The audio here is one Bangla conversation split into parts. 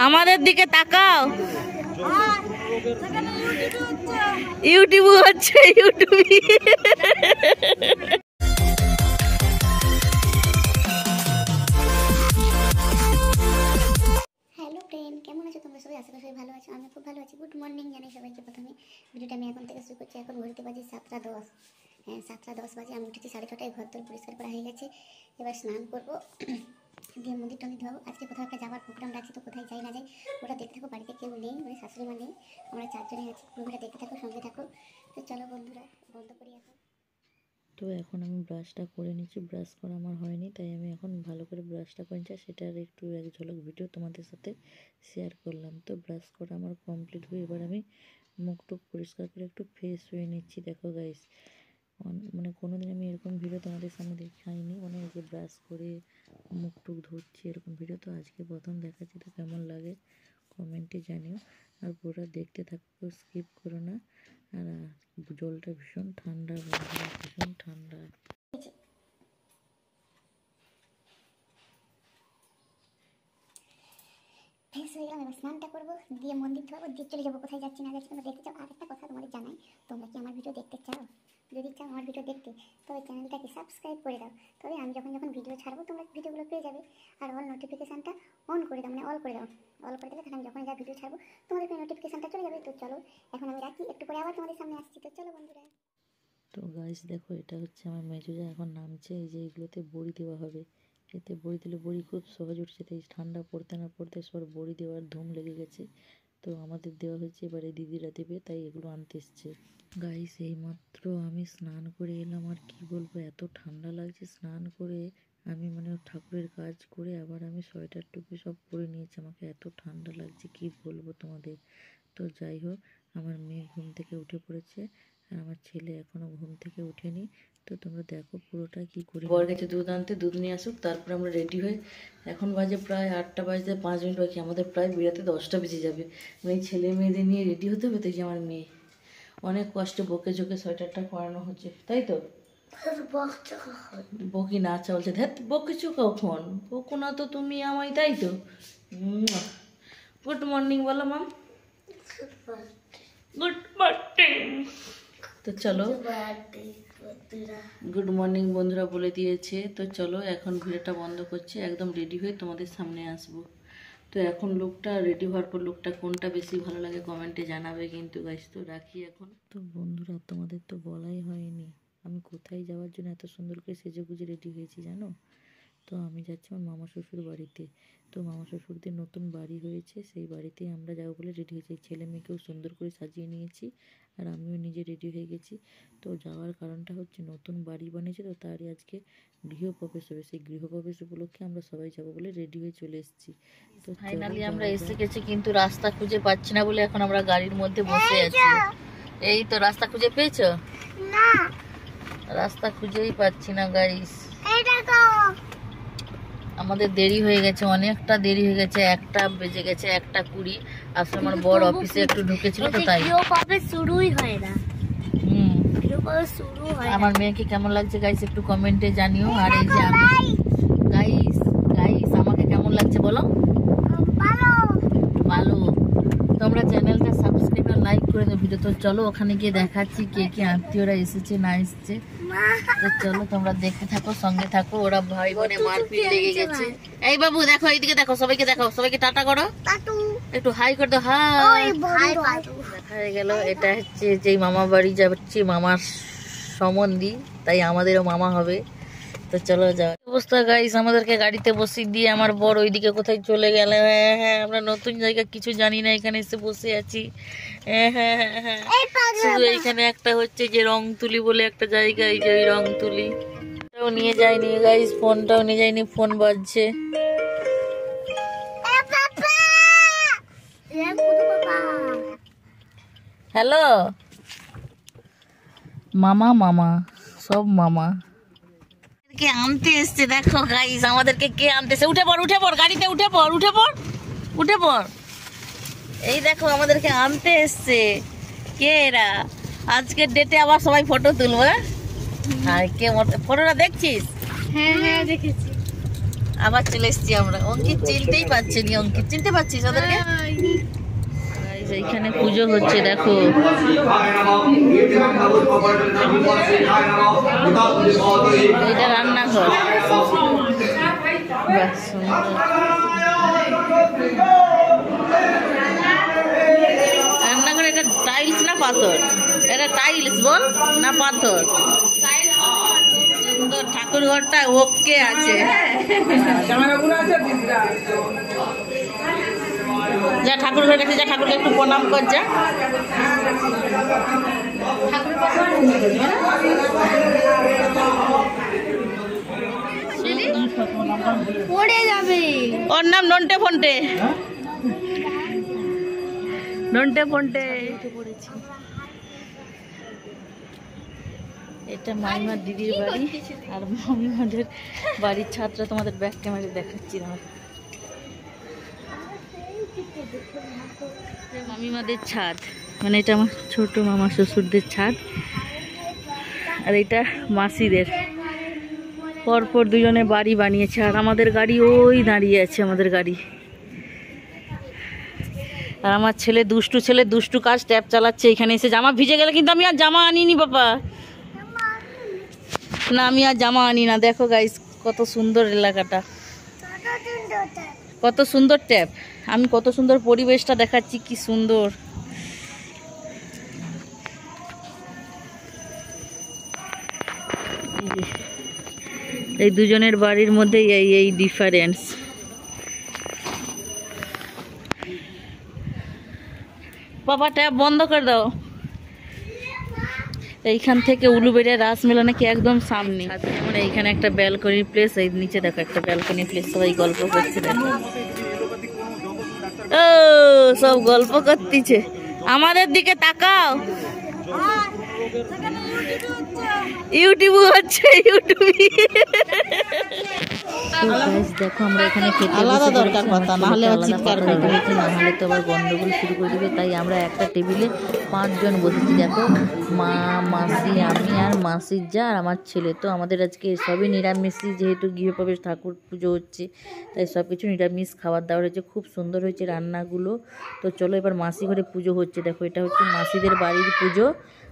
আমাদের দিকে তাকাও। ইউটিউব হচ্ছে ইউটিউবই। হ্যালো ফ্রেন্ড, কেমন আছো তোমরা সবাই? আশা করি সবাই ভালো আছো। আমি খুব ভালো আছি। গুড মর্নিং জানাই সবাইকে। প্রথমে ভিডিওটা আমি এখন থেকে শুরু করছি। এখন ঘড়িতে বাজে 7:10। হ্যাঁ, 7:10 বাজে। আমি উঠেছি 6:30টায়। ঘর দর পরিষ্কার করা হয়ে গেছে। এবার স্নান করবো, দিয়ে মন্দির টন্দির ধোবো। আজকে কোথাও একটা যাওয়ার প্রোগ্রাম রাখছি, তো কোথায় যাই না যাই ওটা দেখতে থাকো। বাড়িতে কেউ নেই, মানে শাশুড়ি মা নেই, আমরা 4 জনই আছি। পুরোটা দেখতে থাকো, সঙ্গে থাকো। তো চলো বন্ধুরা, বন্ধ করি এখন। তো এখন আমি ব্রাশটা করে নিচ্ছি। ব্রাশ করা আমার হয়নি, তাই আমি এখন ভালো করে ব্রাশটা করে নিচ্ছি। সেটার একটু এক ঝলক ভিডিও তোমাদের সাথে শেয়ার করলাম। তো ব্রাশ করা আমার কমপ্লিট হয়ে এবার আমি মুখটুক পরিষ্কার করে একটু ফ্রেশ হয়ে নিচ্ছি। দেখো গাইস, মানে কোনোদিন আমি এরকম ভিডিও তোমাদের সামনে দেখাইনি, মানে এই যে ব্রাশ করে মুখটুক ধুচ্ছি এরকম ভিডিও। তো আজকে প্রথম দেখাচ্ছি, তো কেমন লাগে কমেন্টে জানিও। আর পুরো দেখতে থাকো, স্কিপ করো না। আর জলটা ভীষণ ঠান্ডা, ভীষণ ঠান্ডা। ফ্রেশ হয়ে গেলাম, এবার স্নানটা করবো, দিয়ে মন্দির ধোবো, দিয়ে চলে যাবো। কোথায় যাচ্ছি না যাচ্ছি তোমরা দেখতে চাও। আর একটা কথা তোমাদের জানাই, তোমরা কি আমার ভিডিও দেখতে চাও? যদি চাও আমার ভিডিও দেখতে, তবে চ্যানেলটাকে সাবস্ক্রাইব করে দাও। তবে আমি যখন ভিডিও ছাড়বো তোমরা ভিডিওগুলো পেয়ে যাবে। আর অল নোটিফিকেশানটা অন করে দাও, মানে অল করে দাও। অল করে দিলে তাহলে আমি যখন যা ভিডিও ছাড়বো তোমাদের নোটিফিকেশানটা চলে যাবে। তো চলো এখন আমি রাখি, একটু পরে আবার তোমাদের সামনে আসছি। তো চলো বন্ধুরা। তো গাইস দেখো, এটা হচ্ছে আমার মেজুজা এখন নামছে। এই যে এইগুলোতে বড়ি দেওয়া হবে। এতে বড়ি দিলে বড়ি খুব সহজ উঠছে। তাই ঠান্ডা পড়তে না পড়তে সবার বড়ি দেওয়ার ধুম লেগে গেছে। তো আমাদের দেওয়া হয়েছে, এবারে দিদিরা দেবে, তাই এগুলো আনতে এসছে। গাইস এইমাত্র আমি স্নান করে এলাম। আর কি বলবো, এত ঠান্ডা লাগছে। স্নান করে আমি মানে ঠাকুরের কাজ করে আবার আমি সোয়েটার টুপি সব পরে নিয়েছি। আমাকে এত ঠান্ডা লাগছে কি বলবো তোমাদের। তো যাই হোক, আমার মেয়ে ঘুম থেকে উঠে পড়েছে আর আমার ছেলে এখনও ঘুম থেকে ওঠেনি। তো তোমরা দেখো পুরোটা কি করি। বর গেছে দুধ আনতে, দুধ নিয়ে আসুক, তারপরে আমরা রেডি হই। এখন বাজে প্রায় 8টা বাজতে 5 মিনিট বাকি। আমাদের প্রায় বেরোতে 10টা বেজে যাবে। মানে ছেলে মেয়েদের নিয়ে রেডি হতে হবে। তো কি আমার মেয়ে অনেক কষ্টে বকে ঝোঁকে সোয়েটারটা পরানো হচ্ছে, তাই তো? বকি না, আচ্ছা বলছে ধ্যাত বকেছো কখন? বকো না তো তুমি আমায়, তাই তো? গুড মর্নিং বলো মাম। Good morning. তো চলো, গুড মর্নিং বন্ধুরা বলে দিয়েছে। তো চলো এখন ভিডিওটা বন্ধ করছি, একদম রেডি হয়ে তোমাদের সামনে আসবো। তো এখন লুকটা রেডি হওয়ার পর লুকটা কোনটা বেশি ভালো লাগে কমেন্টে জানাবে কিন্তু গাইস। তো রাখি এখন। তো বন্ধুরা তোমাদের তো বলাই হয়নি আমি কোথায় যাওয়ার জন্য এত সুন্দর করে সেজে গুজে রেডি হয়েছি জানো? তো আমি যাচ্ছি আমার মামা শ্বশুর বাড়িতে। তো মামা শ্বশুরদের নতুন বাড়ি হয়েছে, সেই বাড়িতেই আমরা যাবো বলে রেডি হয়েছি। ছেলে মেয়েকেও সুন্দর করে সাজিয়ে নিয়েছি আর আমিও নিজে রেডি হয়ে গেছি। তো যাওয়ার কারণটা হচ্ছে নতুন বাড়ি বানিয়েছে, তো তারই আজকে গৃহপ্রবেশ হবে। সেই গৃহপ্রবেশ উপলক্ষে আমরা সবাই যাবো বলে রেডি হয়ে চলে এসেছি। তো ফাইনালি আমরা এসে গেছি, কিন্তু রাস্তা খুঁজে পাচ্ছি না বলে এখন আমরা গাড়ির মধ্যে বসে আছি। এই তো রাস্তা খুঁজে পেয়েছো? না, রাস্তা খুঁজেই পাচ্ছি না গাইস। আমাদের দেরি হয়ে গেছে, অনেকটা দেরি হয়ে গেছে। 1টা বেজে গেছে, 1:20। আসলে আমার বড় অফিসে একটু ঢুকেছিল, তো তাই শুরুই হয় না। আমার মেয়েকে কেমন লাগছে গাইস একটু কমেন্টে জানিও। আর এই যে আমি গাইস আমাকে কেমন লাগছে বলো? ভালো। তোমরা চ্যানেলটা সাবস্ক্রাইব আর লাইক করে দাও ভিডিও। তো চলো ওখানে গিয়ে দেখাচ্ছি কে কে আত্মীয়রা এসেছে না এসেছে। তো চলো তোমরা দেখতে থাকো, সঙ্গে থাকো। ওরা ভাই বোনে মারপিট লেগে গেছে। এই বাবু দেখো, এইদিকে দেখো, সবাইকে দেখো, সবাইকে টাটা করো, একটু হাই করে দাও। হাই। দেখা হয়ে গেল। এটা হচ্ছে যেই মামা বাড়ি যাচ্ছি, মামার সম্বন্ধী, তাই আমাদেরও মামা হবে। তো চলো যাও। অবস্থা গাইস, আমাদেরকে গাড়িতে বসিয়ে দিয়ে আমার বড় ওইদিকে কোথায় চলে গেল। হ্যাঁ, আমরা নতুন জায়গা কিছু জানি না, এখানে এসে বসে আছি। হ্যাঁ, শুধু এইখানে একটা হচ্ছে যে রংতুলি বলে একটা জায়গা, এই যে ওই রংতুলি নিয়ে যায়নি গাইস, ফোনটাও নিয়ে যায়নি, ফোন বাজছে। হ্যালো মামা, সব মামা কে আনতে এসছে। দেখো গাইস আমাদেরকে কে আনতে এসছে। উঠে পড় গাড়িতে, উঠে পড়। এই দেখো আমাদেরকে আনতে এসছে। কে এরা? আজকের ডেটে আবার সবাই ফটো তুলবো। হ্যাঁ, কে ফটোটা দেখছিস? হ্যাঁ দেখেছি। আবার চলে এসেছি আমরা। অঙ্কিত চিনতেই পারছি নি। অঙ্কিত চিনতে পারছিস ওদেরকে? এইখানে পুজো হচ্ছে দেখো। এটা রান্নাঘর। বাহ, সুন্দর। রান্নাঘর। এটা টাইলস না পাথর? এটা টাইলস বল না পাথর? সুন্দর। ঠাকুর ঘরটা ওকে আছে। যা ঠাকুর ঘরে দেখে, যা ঠাকুরকে একটু প্রণাম কর, যা। পড়ে যাবে। ওর নাম নন্টে ফন্টে। নন্টে ফন্টে। এটা মামিমার দিদির বাড়ি, আর মামিমাদের বাড়ির ছাদটা তোমাদের ব্যাক ক্যামেরা দেখাচ্ছি না। মামিমাদের ছাদ, মানে এটা আমার ছোট মামা শ্বশুরদের ছাদ, আর এটা মাসিদের। পরপর দুজনে বাড়ি বানিয়েছে, আর আমাদের গাড়ি ওই দাঁড়িয়ে আছে। আমাদের গাড়ি। আর আমার ছেলে দুষ্টু কাজ ট্যাপ চালাচ্ছে এখানে এসে। জামা ভিজে গেলে কিন্তু আমি আর জামা আনিনি বাবা, না আমি আর জামা আনি না। দেখো গাইস কত সুন্দর এলাকাটা, কত সুন্দর ট্যাপ। আমি কত সুন্দর পরিবেশটা দেখাচ্ছি, কি সুন্দর। এই দুজনের বাড়ির মধ্যে এই ডিফারেন্স। বাবা ট্যাপ বন্ধ করে দাও। এইখান থেকে উলুবেড়িয়া রাসমেলা নাকি একদম সামনে। মানে এইখানে একটা ব্যালকনির প্লেস, এই নিচে দেখো একটা ব্যালকনির প্লেস, সবাই গল্প করছে। দেখো ও সব গল্প করতেছে। আমাদের দিকে তাকাও। ইউটিউব হচ্ছে, ইউটিউবই। দেখো আমরা এখানে খেতে আলাদা দরকার কথা, না হলে চিৎকার করবে, না হলে তো আবার গন্ডগোল শুরু করে দিবে। তাই আমরা একটা টেবিলে 5 জন বসেছি। দেখো মা, মাসি, আমি আর মাসির যা, আর আমার ছেলে। তো আমাদের আজকে সবই নিরামিষই, যেহেতু গৃহপ্রবেশ ঠাকুর পুজো হচ্ছে, তাই সব কিছু নিরামিষ খাবার দাবার হয়েছে। খুব সুন্দর হয়েছে রান্নাগুলো। তো চলো এবার মাসি ঘরে পুজো হচ্ছে। দেখো এটা হচ্ছে মাসিদের বাড়ির পুজো,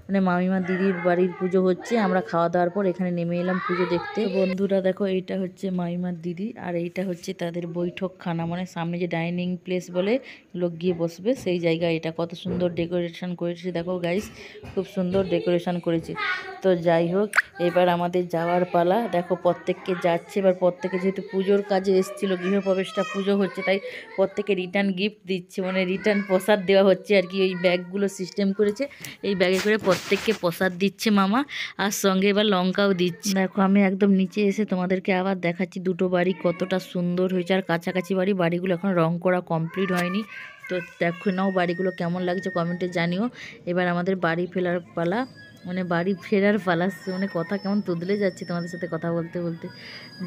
মানে মামিমা দিদির বাড়ির পুজো হচ্ছে। আমরা খাওয়া দাওয়ার পর এখানে নেমে এলাম পুজো দেখতে। বন্ধুরা দেখো এইটা হচ্ছে মামিমার দিদি, আর এইটা হচ্ছে তাদের বৈঠকখানা, মানে সামনে যে ডাইনিং প্লেস বলে লোক গিয়ে বসবে সেই জায়গা। এটা কত সুন্দর ডেকোরেশন করেছে দেখো গাইস, খুব সুন্দর ডেকোরেশন করেছে। তো যাই হোক এবার আমাদের যাওয়ার পালা। দেখো প্রত্যেককে যাচ্ছে। এবার প্রত্যেকে যেহেতু পুজোর কাজে এসেছিলো, গৃহপ্রবেশটা পুজো হচ্ছে, তাই প্রত্যেকে রিটার্ন গিফট দিচ্ছে, মানে রিটার্ন প্রসাদ দেওয়া হচ্ছে আর কি। ওই ব্যাগগুলো সিস্টেম করেছে, এই ব্যাগে করে প্রত্যেককে প্রসাদ দিচ্ছে মামা, আর সঙ্গে এবার লঙ্কাও দিচ্ছে। দেখো আমি একদম নিচে এসে তোমাদেরকে আবার দেখাচ্ছি দুটো বাড়ি কতটা সুন্দর হয়েছে, আর কাছাকাছি বাড়িগুলো এখন রং করা কমপ্লিট হয়নি। তো দেখো নাও বাড়িগুলো কেমন লাগছে কমেন্টে জানিও। এবার আমাদের বাড়ি ফেরার পালা, মানে বাড়ি ফেরার পালা, মানে কথা কেমন তুদলে যাচ্ছে তোমাদের সাথে কথা বলতে বলতে।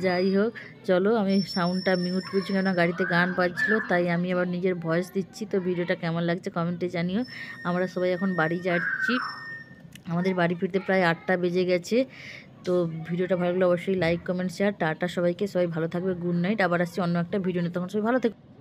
যাই হোক চলো, আমি সাউন্ডটা মিউট করছি কেন গাড়িতে গান বাজছিল, তাই আমি আবার নিজের ভয়েস দিচ্ছি। তো ভিডিওটা কেমন লাগছে কমেন্টে জানিও। আমরা সবাই এখন বাড়ি যাচ্ছি। আমাদের বাড়ি ফিরতে প্রায় 8টা বেজে গেছে। তো ভিডিওটা ভালো লাগলে অবশ্যই লাইক কমেন্ট শেয়ার। টাটা সবাইকে, সবাই ভালো থাকবে, গুড নাইট। আবার আসছি অন্য একটা ভিডিও নিয়ে, তখন সবাই ভালো থাকবে।